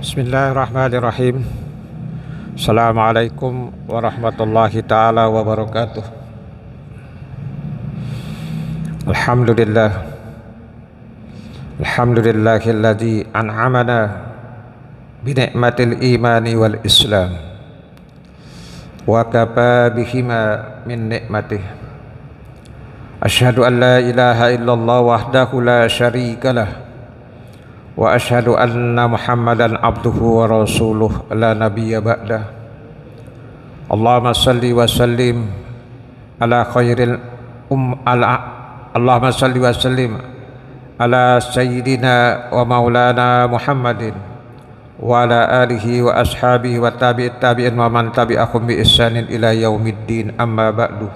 Bismillahirrahmanirrahim. Assalamualaikum warahmatullahi ta'ala wabarakatuh. Alhamdulillah. Alhamdulillahilladzi an'amana binikmatil imani wal islam wa kafa bihima min nikmatih. Asyhadu an la ilaha illallah wahdahu la syarikalah wa asyhadu anna Muhammadan abduhu wa rasuluh la nabiyya ba'dah. Allahumma salli wa sallim ala khairil Allahumma salli wa sallim ala sayyidina wa maulana Muhammadin wa ala alihi wa ashabihi wa tabi'in wa man tabi'ahum bi ihsanin ila yaumiddin, amma ba'du.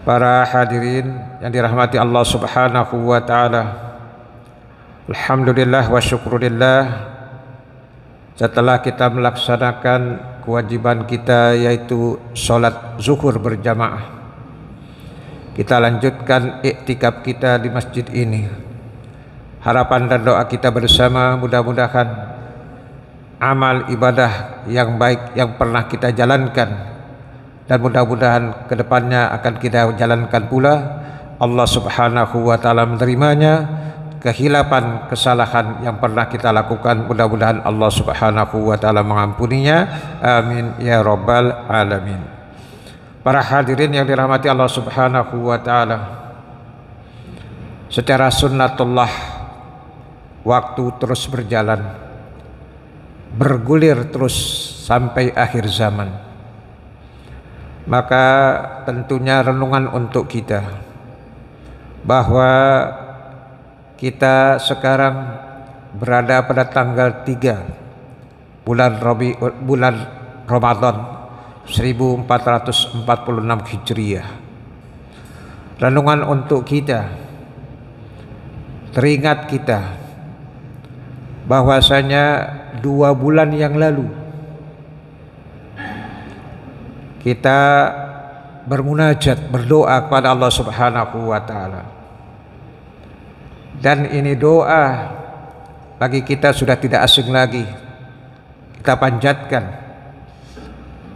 Para hadirin yang dirahmati Allah Subhanahu wa ta'ala, alhamdulillah wa syukurillah, setelah kita melaksanakan kewajiban kita yaitu sholat zuhur berjamaah, kita lanjutkan iktikaf kita di masjid ini. Harapan dan doa kita bersama, mudah-mudahan amal ibadah yang baik yang pernah kita jalankan dan mudah-mudahan kedepannya akan kita jalankan pula, Allah Subhanahu wa ta'ala menerimanya. Kehilapan, kesalahan yang pernah kita lakukan, mudah-mudahan Allah Subhanahu wa ta'ala mengampuninya, amin ya rabbal alamin. Para hadirin yang dirahmati Allah Subhanahu wa ta'ala, secara sunnatullah waktu terus berjalan, bergulir terus sampai akhir zaman. Maka tentunya renungan untuk kita bahwa kita sekarang berada pada tanggal 3 bulan Ramadan 1446 Hijriah. Renungan untuk kita, teringat kita bahwasanya 2 bulan yang lalu kita bermunajat, berdoa kepada Allah Subhanahu wa ta'ala. Dan ini doa bagi kita sudah tidak asing lagi. Kita panjatkan,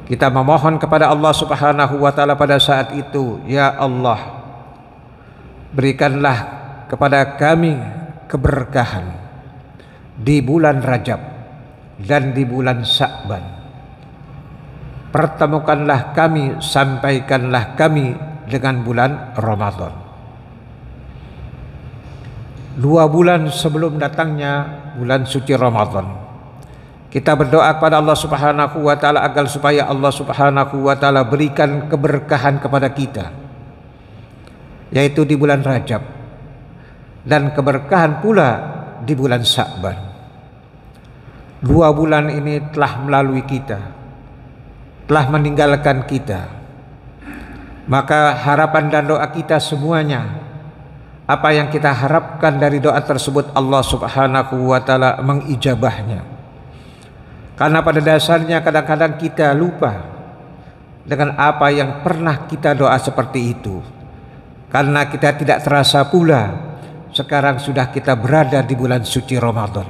kita memohon kepada Allah Subhanahu wa ta'ala pada saat itu, ya Allah, berikanlah kepada kami keberkahan di bulan Rajab dan di bulan Sya'ban. Pertemukanlah kami, sampaikanlah kami dengan bulan Ramadan. 2 bulan sebelum datangnya bulan suci Ramadan, kita berdoa kepada Allah Subhanahu wa ta'ala agar supaya Allah Subhanahu wa ta'ala berikan keberkahan kepada kita, yaitu di bulan Rajab, dan keberkahan pula di bulan Sya'ban. 2 bulan ini telah melalui kita, telah meninggalkan kita. Maka harapan dan doa kita semuanya, apa yang kita harapkan dari doa tersebut, Allah Subhanahu wa ta'ala mengijabahnya. Karena pada dasarnya kadang-kadang kita lupa dengan apa yang pernah kita doa seperti itu. Karena kita tidak terasa pula sekarang sudah kita berada di bulan suci Ramadan.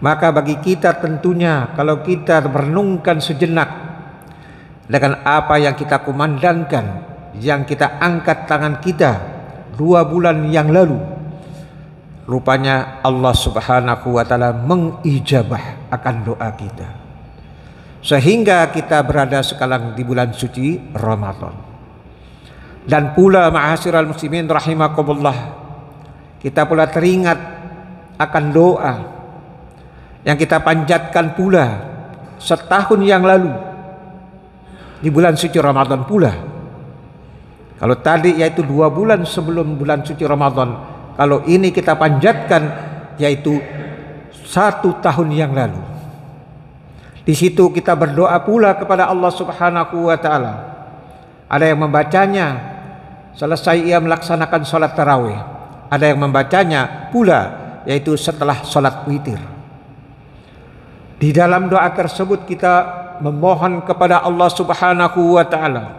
Maka bagi kita tentunya, kalau kita merenungkan sejenak dengan apa yang kita kumandangkan, yang kita angkat tangan kita 2 bulan yang lalu, rupanya Allah Subhanahu wa ta'ala mengijabah akan doa kita, sehingga kita berada sekarang di bulan suci Ramadan. Dan pula ma'asyiral muslimin rahimakumullah, kita pula teringat akan doa yang kita panjatkan pula setahun yang lalu di bulan suci Ramadan pula. Kalau tadi yaitu 2 bulan sebelum bulan suci Ramadan, kalau ini kita panjatkan yaitu 1 tahun yang lalu. Di situ kita berdoa pula kepada Allah Subhanahu wa ta'ala. Ada yang membacanya selesai ia melaksanakan sholat tarawih, ada yang membacanya pula yaitu setelah sholat witir. Di dalam doa tersebut kita memohon kepada Allah Subhanahu wa ta'ala,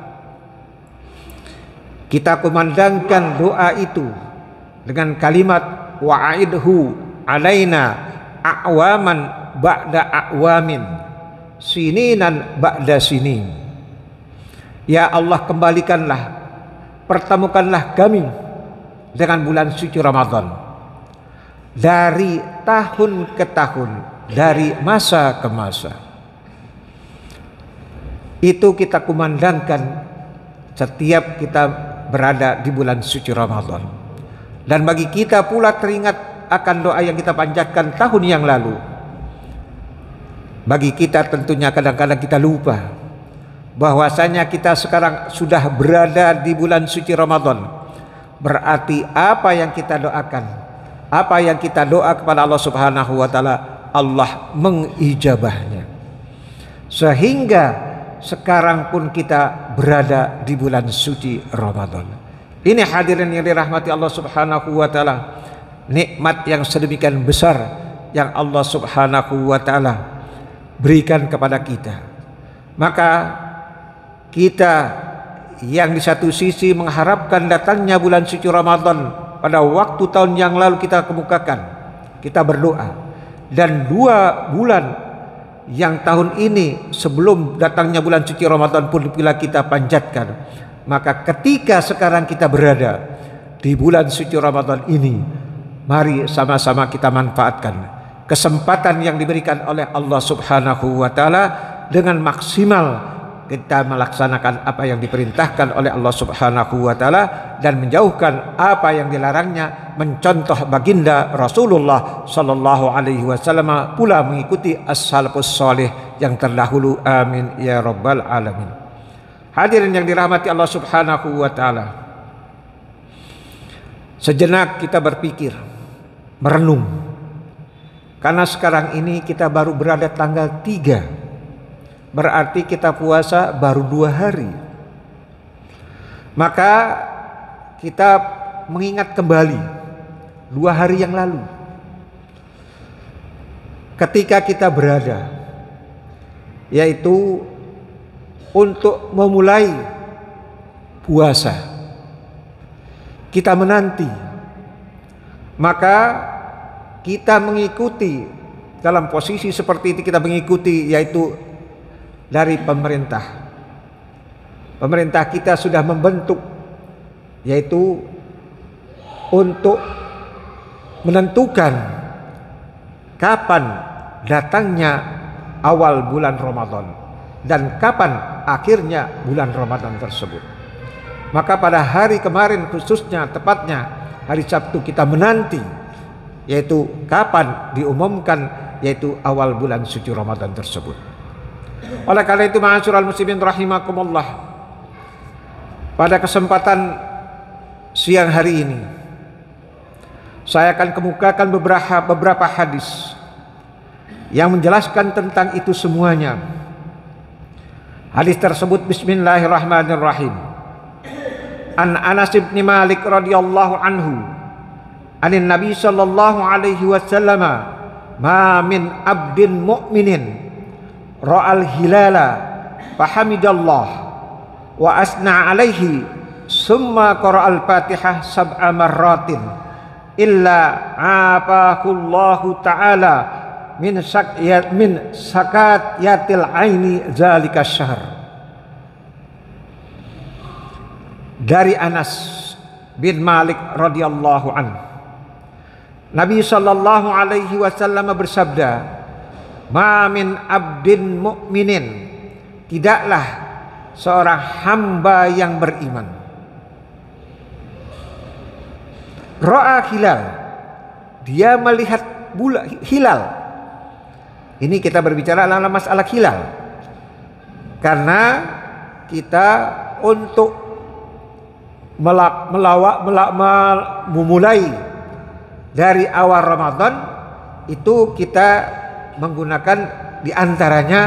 kita kumandangkan doa itu dengan kalimat wa'idhu alaina a'waman ba'da a'wamin, sininan ba'da sinin. Ya Allah, kembalikanlah, pertemukanlah kami dengan bulan suci Ramadan dari tahun ke tahun, dari masa ke masa. Itu kita kumandangkan setiap kita berada di bulan suci Ramadan. Dan bagi kita pula teringat akan doa yang kita panjatkan tahun yang lalu. Bagi kita tentunya kadang-kadang kita lupa bahwasanya kita sekarang sudah berada di bulan suci Ramadan. Berarti apa yang kita doakan, apa yang kita doa kepada Allah Subhanahu wa taala, Allah mengijabahnya. Sehingga sekarang pun kita berada di bulan suci Ramadan. Ini hadirin yang dirahmati Allah Subhanahu wa taala, nikmat yang sedemikian besar yang Allah Subhanahu wa taala berikan kepada kita. Maka kita yang di satu sisi mengharapkan datangnya bulan suci Ramadan pada waktu tahun yang lalu kita kemukakan, kita berdoa, dan 2 bulan yang tahun ini sebelum datangnya bulan suci Ramadan pun bila kita panjatkan. Maka ketika sekarang kita berada di bulan suci Ramadan ini, mari sama-sama kita manfaatkan kesempatan yang diberikan oleh Allah Subhanahu wa taala dengan maksimal kita melaksanakan apa yang diperintahkan oleh Allah Subhanahu wa taala dan menjauhkan apa yang dilarangnya, mencontoh baginda Rasulullah sallallahu alaihi wasallam, pula mengikuti as-salafus salih yang terdahulu. Amin ya rabbal alamin. Hadirin yang dirahmati Allah Subhanahu wa taala, sejenak kita berpikir, merenung, karena sekarang ini kita baru berada tanggal 3, berarti kita puasa baru 2 hari. Maka kita mengingat kembali 2 hari yang lalu, ketika kita berada, yaitu untuk memulai puasa, kita menanti, maka kita mengikuti dalam posisi seperti itu, kita mengikuti yaitu dari pemerintah. Pemerintah kita sudah membentuk yaitu untuk menentukan kapan datangnya awal bulan Ramadan dan kapan akhirnya bulan Ramadan tersebut. Maka pada hari kemarin, khususnya tepatnya hari Sabtu, kita menanti yaitu kapan diumumkan yaitu awal bulan suci Ramadan tersebut. Oleh karena itu, ma'asyiral muslimin rahimakumullah, pada kesempatan siang hari ini saya akan kemukakan beberapa hadis yang menjelaskan tentang itu semuanya. Hadis tersebut bismillahirrahmanirrahim. An Anas bin Malik radhiyallahu anhu, anin Nabi sallallahu alaihi wasallam, ma min abdin mu'minin ra'al hilala fahamidallah wa asna alaihi summa qara'al fatihah sab'a marratin illa afahullahu ta'ala min sakat yatil aini zalika syahr. Dari Anas bin Malik radhiyallahu anhu, Nabi sallallahu alaihi wasallam bersabda, ma min abdin mu'minin, tidaklah seorang hamba yang beriman, ra'a hilal, dia melihat hilal. Ini kita berbicara dalam masalah hilal, karena kita untuk memulai dari awal Ramadan itu kita menggunakan diantaranya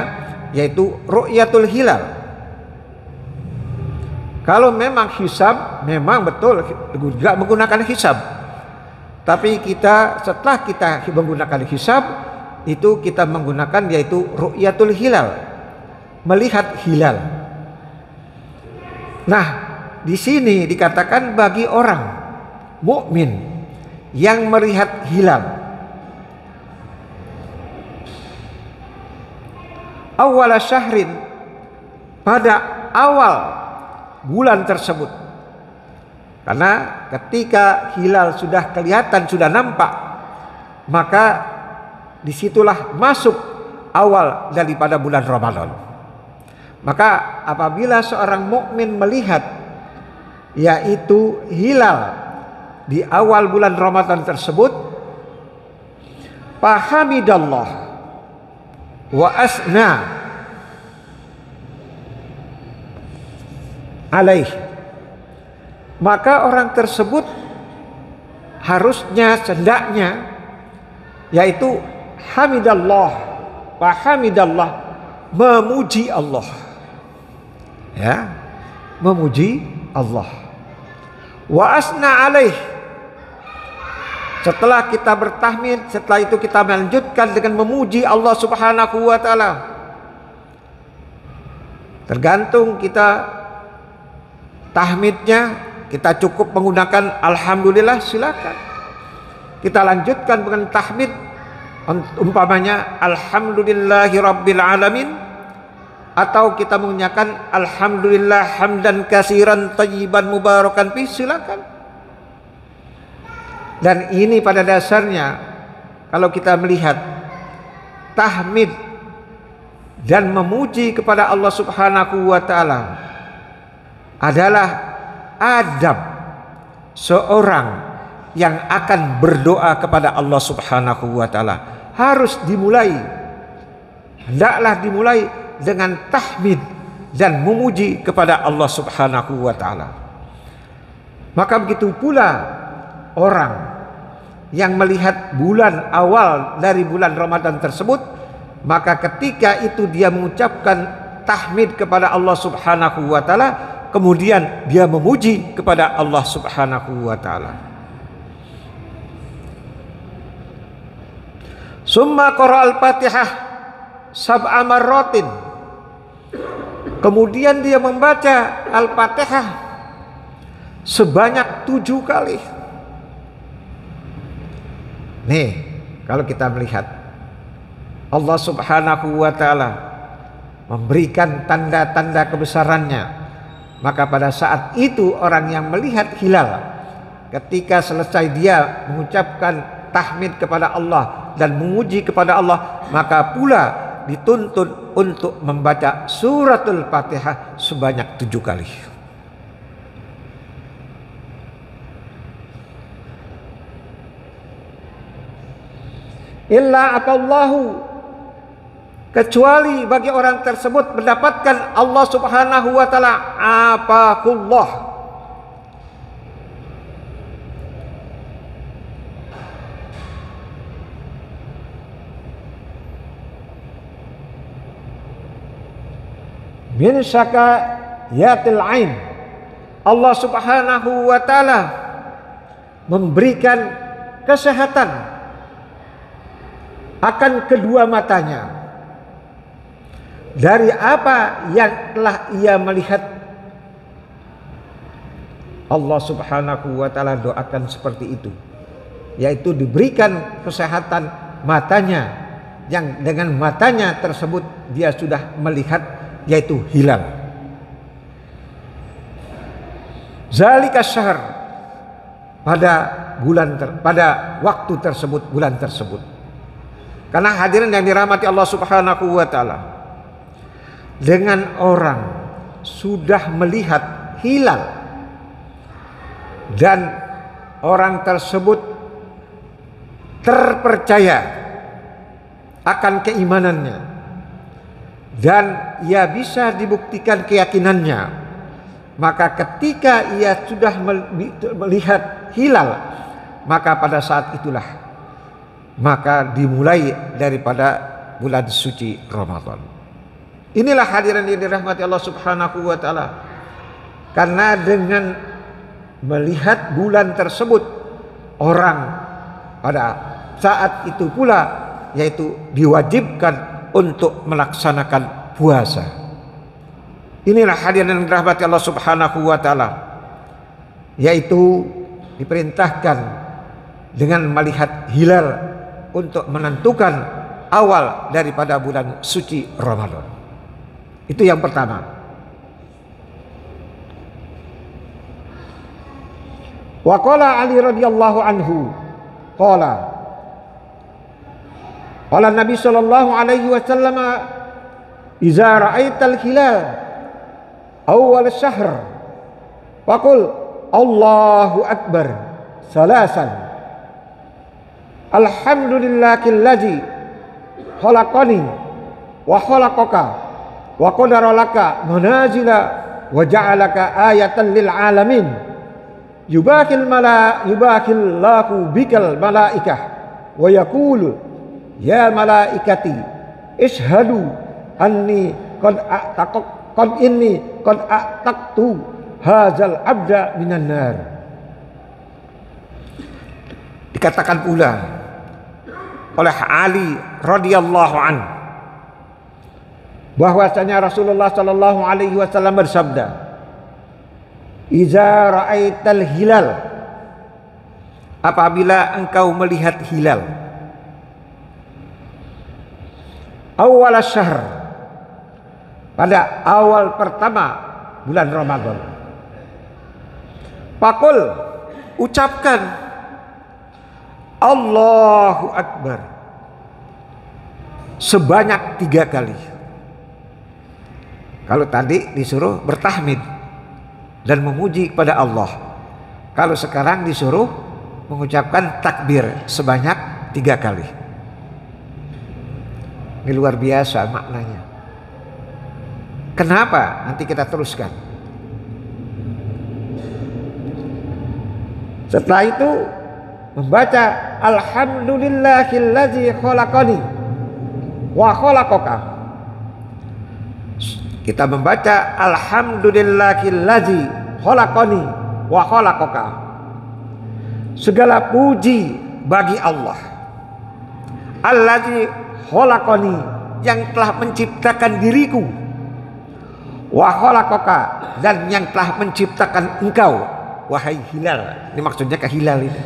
yaitu ru'yatul hilal. Kalau memang hisab, memang betul juga menggunakan hisab, tapi kita setelah kita menggunakan hisab itu kita menggunakan yaitu ru'yatul hilal, melihat hilal. Nah, di sini dikatakan bagi orang mukmin yang melihat hilal, awwala syahrin, pada awal bulan tersebut. Karena ketika hilal sudah kelihatan, sudah nampak, maka disitulah masuk awal daripada bulan Ramadan. Maka apabila seorang mukmin melihat yaitu hilal di awal bulan Ramadan tersebut, fahamidallah wa asna alaih, maka orang tersebut harusnya, hendaknya, yaitu hamidallah, fahamidallah, memuji Allah, ya, memuji Allah. Wa asna alaih, setelah kita bertahmid, setelah itu kita melanjutkan dengan memuji Allah Subhanahu wa taala. Tergantung kita tahmidnya, kita cukup menggunakan alhamdulillah, silakan. Kita lanjutkan dengan tahmid, umpamanya alhamdulillahi rabbil alamin, atau kita menggunakan alhamdulillah hamdan katsiran thayyiban mubarakan fi, silakan. Dan ini pada dasarnya kalau kita melihat tahmid dan memuji kepada Allah Subhanahu wa taala adalah adab seorang yang akan berdoa kepada Allah Subhanahu wa taala. Harus dimulai, hendaklah dimulai dengan tahmid dan memuji kepada Allah Subhanahu wa taala. Maka begitu pula orang yang melihat bulan awal dari bulan Ramadan tersebut, maka ketika itu dia mengucapkan tahmid kepada Allah Subhanahu wa taala, kemudian dia memuji kepada Allah Subhanahu wa taala. Summa qara'al Fatihah sab'a marratin, kemudian dia membaca Al-Fatihah sebanyak 7 kali. Nih, kalau kita melihat Allah Subhanahu wa taala memberikan tanda-tanda kebesarannya, maka pada saat itu orang yang melihat hilal, ketika selesai dia mengucapkan tahmid kepada Allah dan memuji kepada Allah, maka pula dituntut untuk membaca suratul Fatihah sebanyak 7 kali. Illa atallahu, kecuali bagi orang tersebut mendapatkan Allah Subhanahu wa taala apakullah, min syakayatil ain. Allah Subhanahu wa taala memberikan kesehatan akan kedua matanya dari apa yang telah ia melihat. Allah Subhanahu wa taala doakan seperti itu, yaitu diberikan kesehatan matanya, yang dengan matanya tersebut dia sudah melihat, yaitu hilal. Zalika syahr, pada pada waktu tersebut, bulan tersebut. Karena hadirin yang dirahmati Allah Subhanahu wa taala, dengan orang sudah melihat hilal dan orang tersebut terpercaya akan keimanannya dan ia bisa dibuktikan keyakinannya, maka ketika ia sudah melihat hilal, maka pada saat itulah maka dimulai daripada bulan suci Ramadan. Inilah hadirin yang dirahmati Allah Subhanahu wa taala. Karena dengan melihat bulan tersebut, orang pada saat itu pula yaitu diwajibkan untuk melaksanakan puasa. Inilah hadirin yang dirahmati Allah Subhanahu wa taala, yaitu diperintahkan dengan melihat hilal untuk menentukan awal daripada bulan suci Ramadan. Itu yang pertama. Wa qala Ali radhiyallahu anhu qala Nabi sallallahu alaihi wasallam idza ra'aital hilal awal syahr faqul Allahu akbar salasan alhamdulillahillazi khalaqani wa khalaqaka wa qadara laka manazila wa ja'alaka ayatan lil alamin yubakil lahu bikal malaikah wa yaqulu ya malaikati ishhadu anni qad a'taqtu hadzal abda minan nar. Dikatakan pula oleh Ali radhiyallahu an bahwasanya Rasulullah sallallahu alaihi wasallam bersabda, "Iza ra'aital hilal," apabila engkau melihat hilal, awal syahr, pada awal pertama bulan Ramadan, faqul, ucapkan Allahu Akbar sebanyak 3 kali. Kalau tadi disuruh bertahmid dan memuji kepada Allah, kalau sekarang disuruh mengucapkan takbir sebanyak 3 kali. Ini luar biasa maknanya. Kenapa? Nanti kita teruskan. Setelah itu membaca alhamdulillahillazi khalaqani wa khalaqaka. Kita membaca alhamdulillahillazi khalaqani wa khalaqaka. Segala puji bagi Allah, allazi khalaqani, yang telah menciptakan diriku, wa khalaqaka, dan yang telah menciptakan engkau wahai hilal. Ini maksudnya ke hilal ini.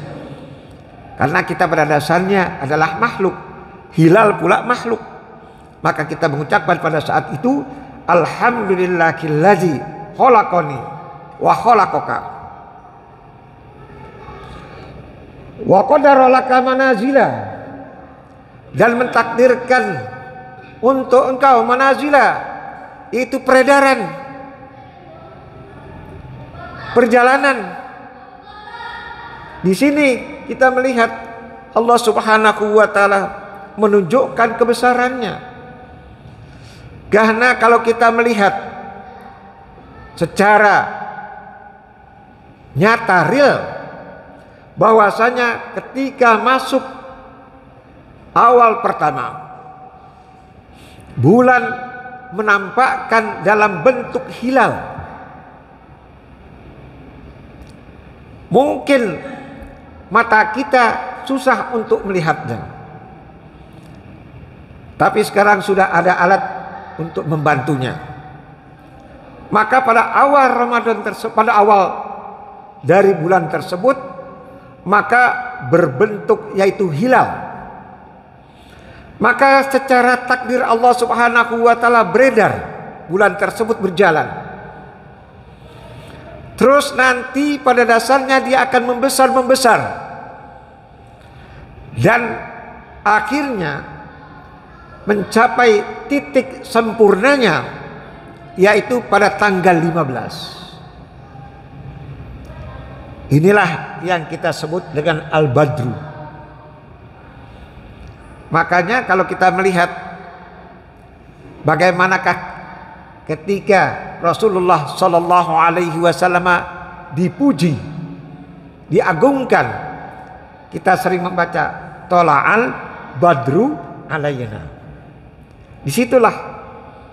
Karena kita pada dasarnya adalah makhluk, hilal pula makhluk. Maka kita mengucapkan pada saat itu alhamdulillahillazi khalaqani wa khalaqaka wa qadara laka manazila, dan mentakdirkan untuk engkau manazila, itu peredaran, perjalanan. Di sini kita melihat Allah Subhanahu wa taala menunjukkan kebesarannya. Karena kalau kita melihat secara nyata real bahwasanya ketika masuk awal pertama bulan menampakkan dalam bentuk hilal, mungkin mata kita susah untuk melihatnya, tapi sekarang sudah ada alat untuk membantunya. Maka pada awal Ramadan tersebut, pada awal dari bulan tersebut, maka berbentuk yaitu hilal. Maka secara takdir Allah Subhanahu wa taala beredar, bulan tersebut berjalan. Terus nanti pada dasarnya dia akan membesar dan akhirnya mencapai titik sempurnanya yaitu pada tanggal 15. Inilah yang kita sebut dengan Al-Badru. Makanya kalau kita melihat bagaimanakah ketika Rasulullah Sallallahu Alaihi Wasallam dipuji, diagungkan, kita sering membaca Tola'al Badru Alayna. Disitulah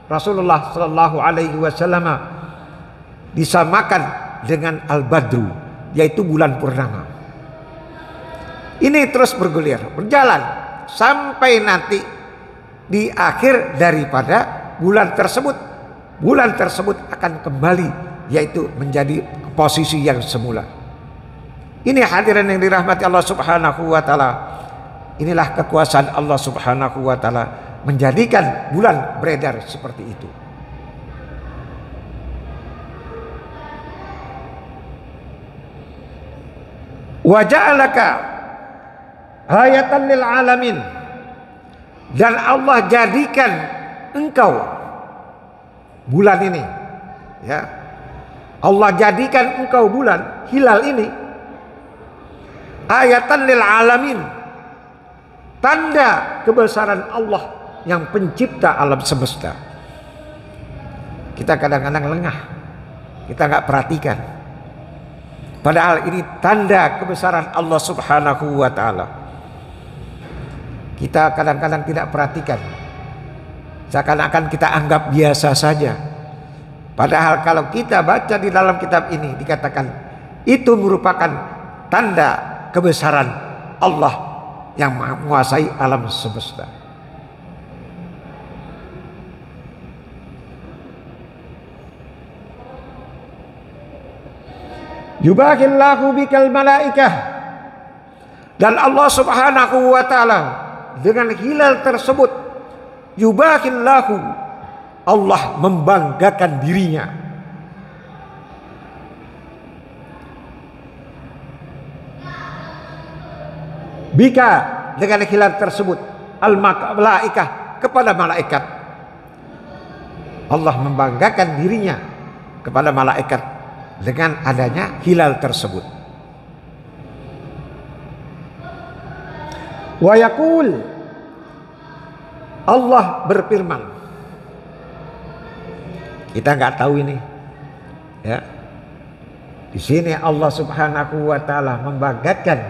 Rasulullah Sallallahu Alaihi Wasallam disamakan dengan Al-Badru, yaitu bulan purnama. Ini terus bergulir, berjalan sampai nanti di akhir daripada bulan tersebut. Bulan tersebut akan kembali yaitu menjadi posisi yang semula. Ini hadirin yang dirahmati Allah Subhanahu wa taala. Inilah kekuasaan Allah Subhanahu wa taala menjadikan bulan beredar seperti itu. Wa ja'alaka ayatan lil alamin, dan Allah jadikan engkau bulan ini, ya, Allah jadikan engkau bulan hilal ini ayatan lil alamin, tanda kebesaran Allah yang pencipta alam semesta. Kita kadang-kadang lengah, kita nggak perhatikan. Padahal ini tanda kebesaran Allah Subhanahu wa taala. Kita kadang-kadang tidak perhatikan. Seakan-akan kita anggap biasa saja. Padahal kalau kita baca di dalam kitab ini dikatakan itu merupakan tanda kebesaran Allah yang menguasai alam semesta. Yubahillahu bikal malaikah, dan Allah Subhanahu wa taala dengan hilal tersebut, yubahillahu, Allah membanggakan dirinya. Bika, dengan hilal tersebut, al malaikah, kepada malaikat. Allah membanggakan dirinya kepada malaikat dengan adanya hilal tersebut. Wa yaqul, Allah berfirman. Kita nggak tahu ini, ya. Di sini Allah Subhanahu wa taala membanggakan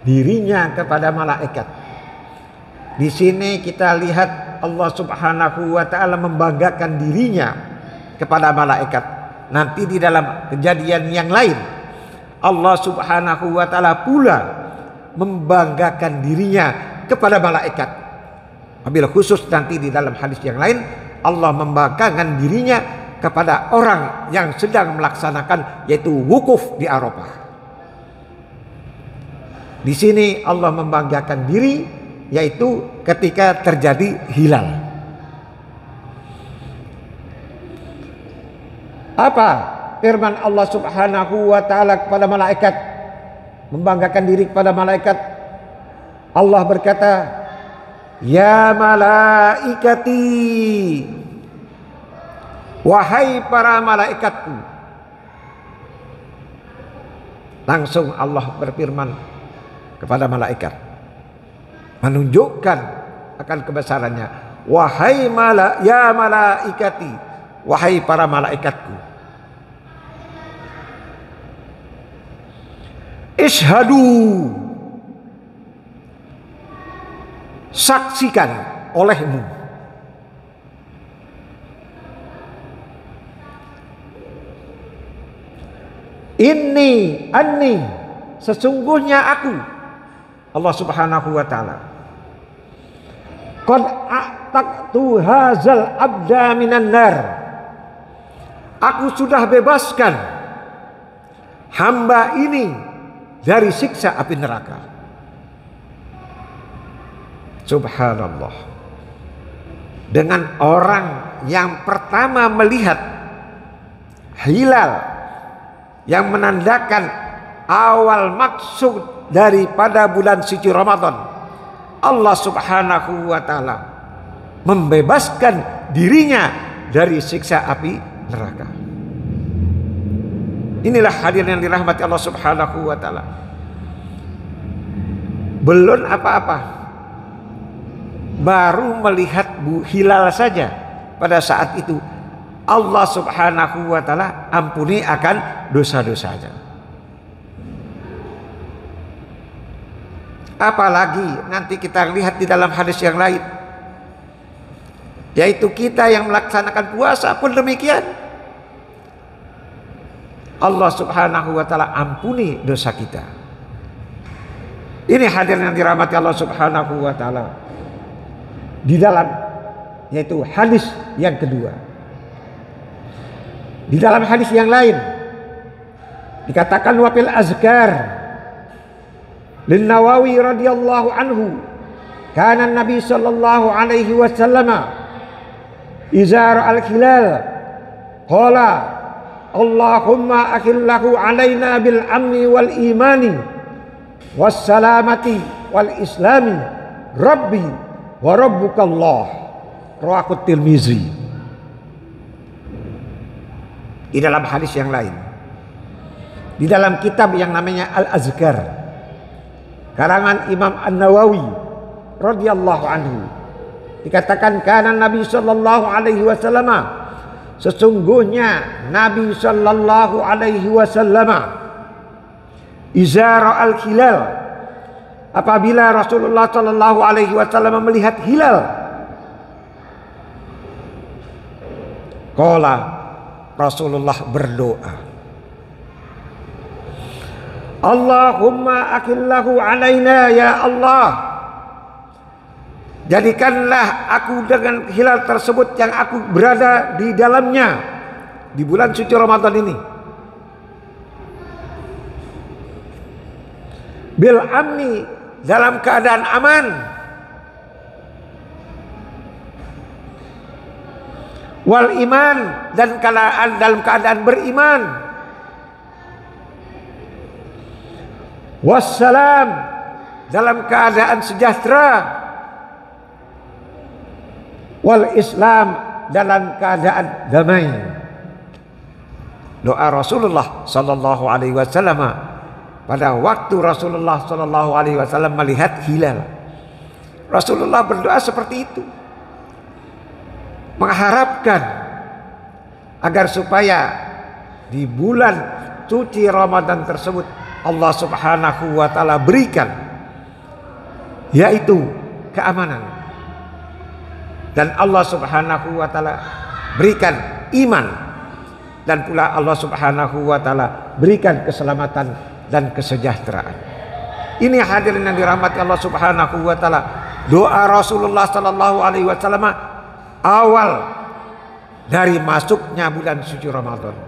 dirinya kepada malaikat. Di sini kita lihat Allah Subhanahu wa taala membanggakan dirinya kepada malaikat. Nanti di dalam kejadian yang lain Allah Subhanahu wa taala pula membanggakan dirinya kepada malaikat. Apabila khusus nanti di dalam hadis yang lain Allah membanggakan dirinya kepada orang yang sedang melaksanakan, yaitu wukuf di Arafah. Di sini Allah membanggakan diri, yaitu ketika terjadi hilal. Apa firman Allah Subhanahu wa taala kepada malaikat, membanggakan diri kepada malaikat? Allah berkata, ya malaikati, wahai para malaikatku. Langsung Allah berfirman kepada malaikat, menunjukkan akan kebesarannya. Wahai ya malaikati, wahai para malaikatku. Ishadu, saksikan olehmu. Anni, sesungguhnya aku, Allah Subhanahu wa taala, qad a'taqtu hadzal abda minan nar, aku sudah bebaskan hamba ini dari siksa api neraka. Subhanallah. Dengan orang yang pertama melihat hilal yang menandakan awal maksud daripada bulan suci Ramadan, Allah Subhanahu wa taala membebaskan dirinya dari siksa api neraka. Inilah hadirin yang dirahmati Allah Subhanahu wa taala. Belum apa-apa, baru melihat hilal saja, pada saat itu Allah Subhanahu wa taala ampuni akan dosa-dosanya. Apalagi nanti kita lihat di dalam hadis yang lain, yaitu kita yang melaksanakan puasa pun demikian. Allah Subhanahu wa taala ampuni dosa kita. Ini hadirin yang dirahmati Allah Subhanahu wa taala. Di dalam, yaitu hadis yang kedua. Di dalam hadis yang lain dikatakan wafil azkar, Lin Nawawi radhiyallahu anhu, kana Nabi sallallahu alaihi wasallam izar al-hilal qala Allahumma akhillahu alaina bil amni wal imani was salamati wal islami rabbi wa rabbukallah. Rawahu Tirmizi. Di dalam hadis yang lain, di dalam kitab yang namanya Al-Azkar karangan Imam An-Nawawi radhiyallahu anhu, dikatakan kana Nabi sallallahu alaihi wasallam, sesungguhnya Nabi sallallahu alaihi wasallam izara al-hilal, apabila Rasulullah sallallahu alaihi wasallam melihat hilal, qala, Rasulullah berdoa, Allahumma akillahu alaina ya Allah, jadikanlah aku dengan hilal tersebut yang aku berada di dalamnya di bulan suci Ramadan ini, bil amni, dalam keadaan aman, wal iman, dan dalam keadaan beriman, wassalam, dalam keadaan sejahtera, wal Islam, dalam keadaan damai. Doa Rasulullah sallallahu alaihi wasallam pada waktu Rasulullah sallallahu alaihi wasallam melihat hilal. Rasulullah berdoa seperti itu, mengharapkan agar supaya di bulan suci Ramadan tersebut Allah Subhanahu wa taala berikan yaitu keamanan, dan Allah Subhanahu wa taala berikan iman, dan pula Allah Subhanahu wa taala berikan keselamatan dan kesejahteraan. Ini hadirin yang dirahmati Allah Subhanahu wa taala, doa Rasulullah sallallahu alaihi wasallam awal dari masuknya bulan suci Ramadan.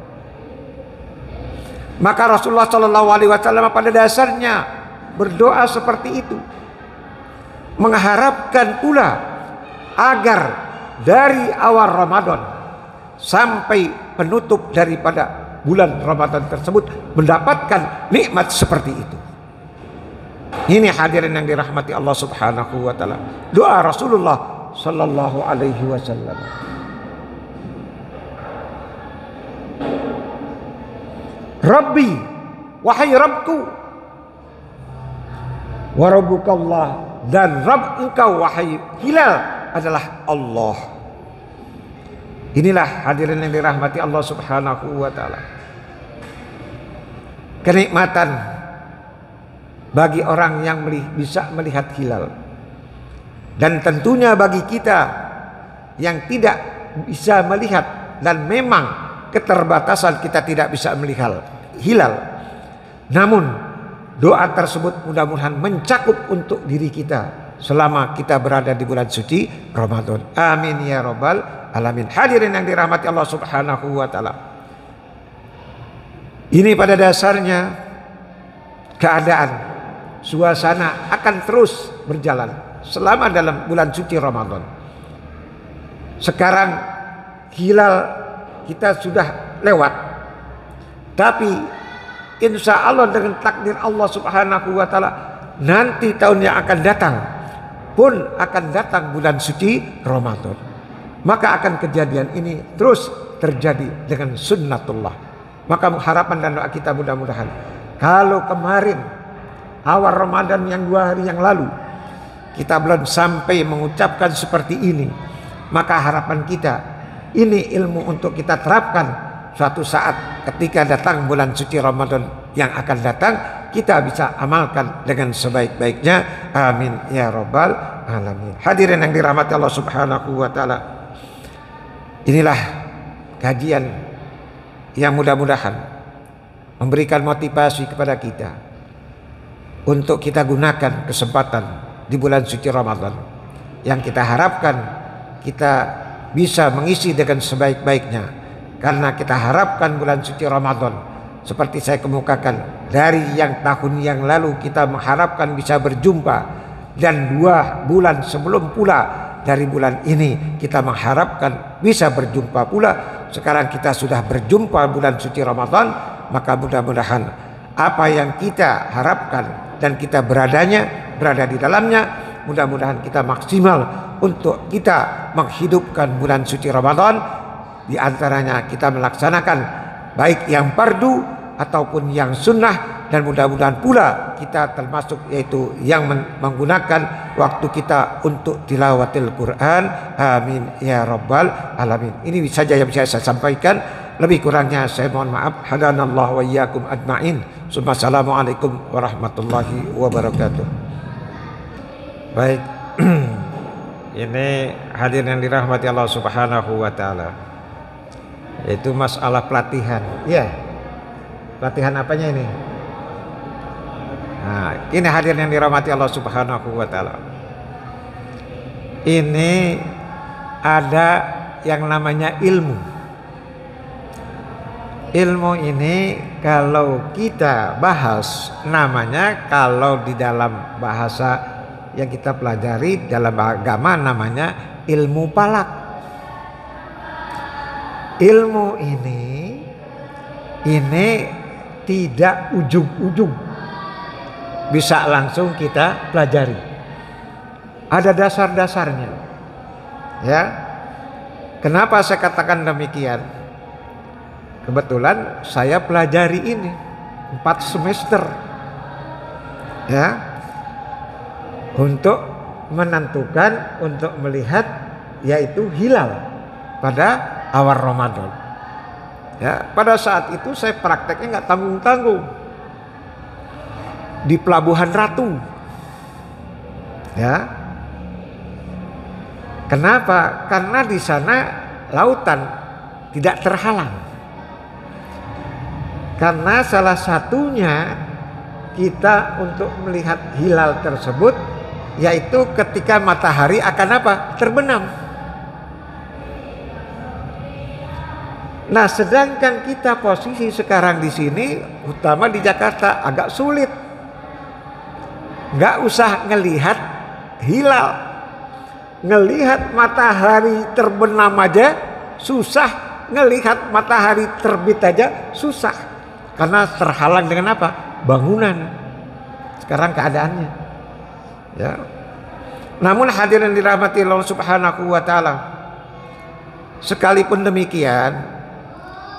Maka Rasulullah sallallahu alaihi wasallam pada dasarnya berdoa seperti itu, mengharapkan pula agar dari awal Ramadan sampai penutup daripada bulan Ramadan tersebut mendapatkan nikmat seperti itu. Ini hadirin yang dirahmati Allah Subhanahu wa taala, doa Rasulullah sallallahu alaihi wasallam. Rabbi, wahai Rabbku, wa rabbukallah, dan Rabb engkau wahai hilal adalah Allah. Inilah hadirin yang dirahmati Allah Subhanahu wa taala, kenikmatan bagi orang yang bisa melihat hilal, dan tentunya bagi kita yang tidak bisa melihat dan memang keterbatasan kita tidak bisa melihat hilal, namun doa tersebut mudah-mudahan mencakup untuk diri kita selama kita berada di bulan suci Ramadan. Amin ya rabbal alamin. Hadirin yang dirahmati Allah Subhanahu wa taala, ini pada dasarnya keadaan suasana akan terus berjalan selama dalam bulan suci Ramadan. Sekarang hilal kita sudah lewat, tapi insya Allah dengan takdir Allah Subhanahu wa taala nanti tahun yang akan datang pun akan datang bulan suci Ramadan. Maka akan kejadian ini terus terjadi dengan sunnatullah. Maka harapan dan doa kita mudah-mudahan, kalau kemarin awal Ramadan yang 2 hari yang lalu kita belum sampai mengucapkan seperti ini, maka harapan kita ini ilmu untuk kita terapkan suatu saat ketika datang bulan suci Ramadan yang akan datang, kita bisa amalkan dengan sebaik-baiknya. Amin ya rabbal alamin. Hadirin yang dirahmati Allah Subhanahu wa taala, inilah kajian yang mudah-mudahan memberikan motivasi kepada kita untuk kita gunakan kesempatan di bulan suci Ramadan yang kita harapkan kita bisa mengisi dengan sebaik-baiknya, karena kita harapkan bulan suci Ramadan seperti saya kemukakan, dari yang tahun yang lalu kita mengharapkan bisa berjumpa, dan 2 bulan sebelum pula dari bulan ini kita mengharapkan bisa berjumpa pula. Sekarang kita sudah berjumpa bulan suci Ramadan, maka mudah-mudahan apa yang kita harapkan dan kita berada di dalamnya, mudah-mudahan kita maksimal untuk kita menghidupkan bulan suci Ramadan. Di antaranya kita melaksanakan baik yang fardu ataupun yang sunnah, dan mudah-mudahan pula kita termasuk yaitu yang menggunakan waktu kita untuk tilawatil Quran. Amin ya rabbal alamin. Ini saja yang bisa saya sampaikan. Lebih kurangnya saya mohon maaf. Hadanallahu wa iyyakum ajmain. Assalamualaikum warahmatullahi wabarakatuh. Baik. Ini hadirin yang dirahmati Allah Subhanahu wa taala. Yaitu masalah pelatihan. Iya. Pelatihan apanya ini? Nah, ini hadirin yang dirahmati Allah Subhanahu wa taala. Ini ada yang namanya ilmu. Ilmu ini kalau kita bahas namanya, kalau di dalam bahasa yang kita pelajari dalam agama namanya ilmu falak. Ilmu ini tidak ujung-ujung bisa langsung kita pelajari. Ada dasar-dasarnya. Ya. Kenapa saya katakan demikian? Kebetulan saya pelajari ini 4 semester. Ya. Untuk menentukan, untuk melihat yaitu hilal pada awal Ramadan. Ya, pada saat itu saya prakteknya nggak tanggung-tanggung di Pelabuhan Ratu. Ya, kenapa? Karena di sana lautan tidak terhalang. Karena salah satunya kita untuk melihat hilal tersebut yaitu ketika matahari akan apa? Terbenam. Nah, sedangkan kita posisi sekarang di sini, utama di Jakarta, agak sulit. Nggak usah ngelihat hilal, ngelihat matahari terbenam aja susah, ngelihat matahari terbit aja susah. Karena terhalang dengan apa? Bangunan. Sekarang keadaannya. Ya. Namun hadirin dirahmati Allah Subhanahu wa taala, sekalipun demikian,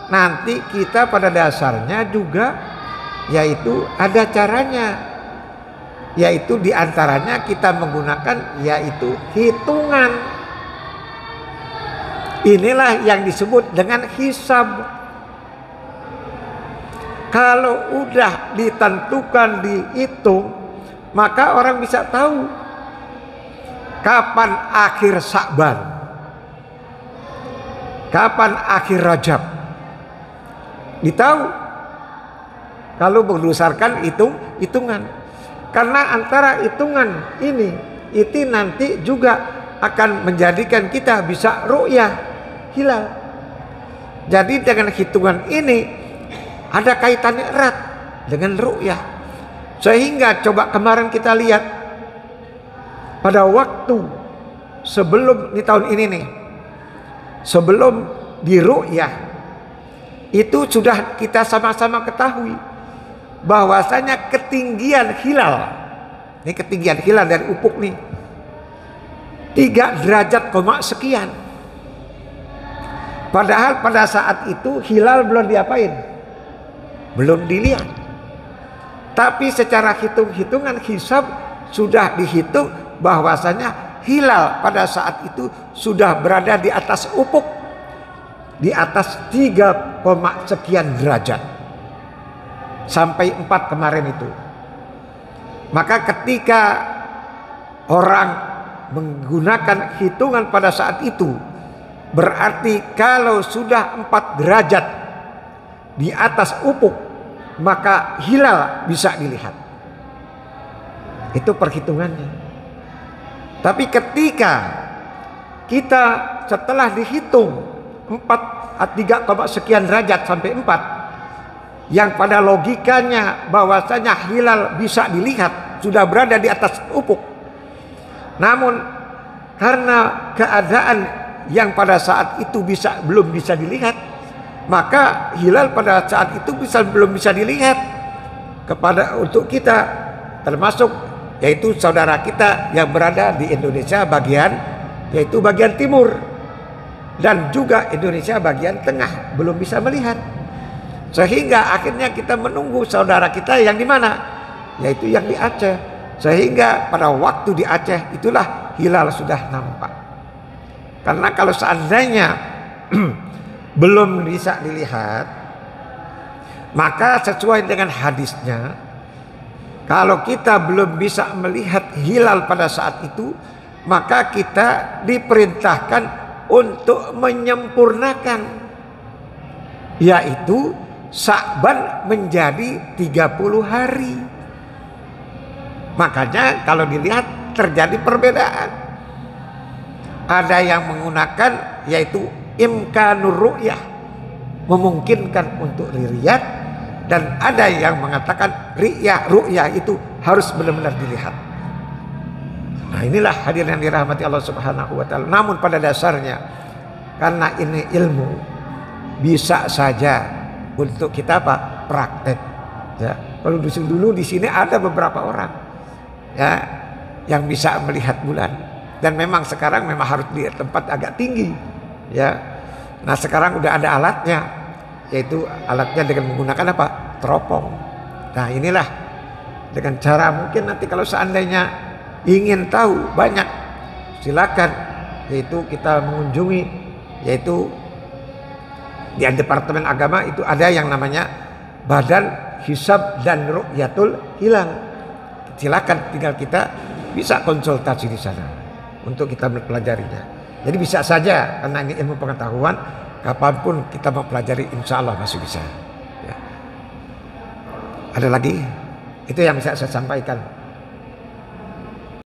nanti kita pada dasarnya juga yaitu ada caranya, yaitu diantaranya kita menggunakan yaitu hitungan. Inilah yang disebut dengan hisab. Kalau udah ditentukan, dihitung, maka orang bisa tahu kapan akhir Sya'ban, kapan akhir Rajab. Ditahu kalau berdasarkan hitungan. Karena antara hitungan ini itu nanti juga akan menjadikan kita bisa ru'yah hilal. Jadi dengan hitungan ini ada kaitannya erat dengan ru'yah. Sehingga coba kemarin kita lihat pada waktu sebelum di tahun ini nih, sebelum di ru'yah itu sudah kita sama-sama ketahui bahwasanya ketinggian hilal, ini ketinggian hilal dari ufuk nih 3 derajat sekian. Padahal pada saat itu hilal belum diapain, belum dilihat. Tapi secara hitung-hitungan hisab sudah dihitung bahwasanya hilal pada saat itu sudah berada di atas ufuk, di atas 3, sekian derajat sampai 4 kemarin itu. Maka ketika orang menggunakan hitungan pada saat itu, berarti kalau sudah 4 derajat di atas ufuk, maka hilal bisa dilihat. Itu perhitungannya. Tapi ketika kita setelah dihitung 3, sekian derajat sampai 4, yang pada logikanya bahwasanya hilal bisa dilihat, sudah berada di atas ufuk. Namun karena keadaan yang pada saat itu belum bisa dilihat, maka hilal pada saat itu belum bisa dilihat untuk kita, termasuk yaitu saudara kita yang berada di Indonesia yaitu bagian timur, dan juga Indonesia bagian tengah belum bisa melihat. Sehingga akhirnya kita menunggu saudara kita yang di mana, yaitu yang di Aceh. Sehingga pada waktu di Aceh itulah hilal sudah nampak. Karena kalau seandainya belum bisa dilihat, maka sesuai dengan hadisnya, kalau kita belum bisa melihat hilal pada saat itu, maka kita diperintahkan untuk menyempurnakan, yaitu Sya'ban menjadi 30 hari. Makanya kalau dilihat terjadi perbedaan. Ada yang menggunakan yaitu imkanur ru'yah, memungkinkan untuk dilihat, dan ada yang mengatakan ru'yah itu harus benar-benar dilihat. Nah, inilah hadirin yang dirahmati Allah Subhanahu wa taala. Namun pada dasarnya karena ini ilmu, bisa saja untuk kita praktek, ya. Kalau dulu di sini ada beberapa orang, ya, yang bisa melihat bulan, dan memang sekarang memang harus di tempat agak tinggi, ya. Nah, sekarang udah ada alatnya, yaitu alatnya dengan menggunakan teropong. Nah, inilah dengan cara mungkin nanti kalau seandainya ingin tahu banyak, silakan, yaitu kita mengunjungi, yaitu di Departemen Agama itu ada yang namanya Badan Hisab dan Ru'yatul Hilal. Silakan, tinggal kita bisa konsultasi di sana untuk kita mempelajarinya. Jadi bisa saja, karena ini ilmu pengetahuan, kapanpun kita mempelajari, insya Allah masih bisa. Ya. Ada lagi? Itu yang bisa saya sampaikan.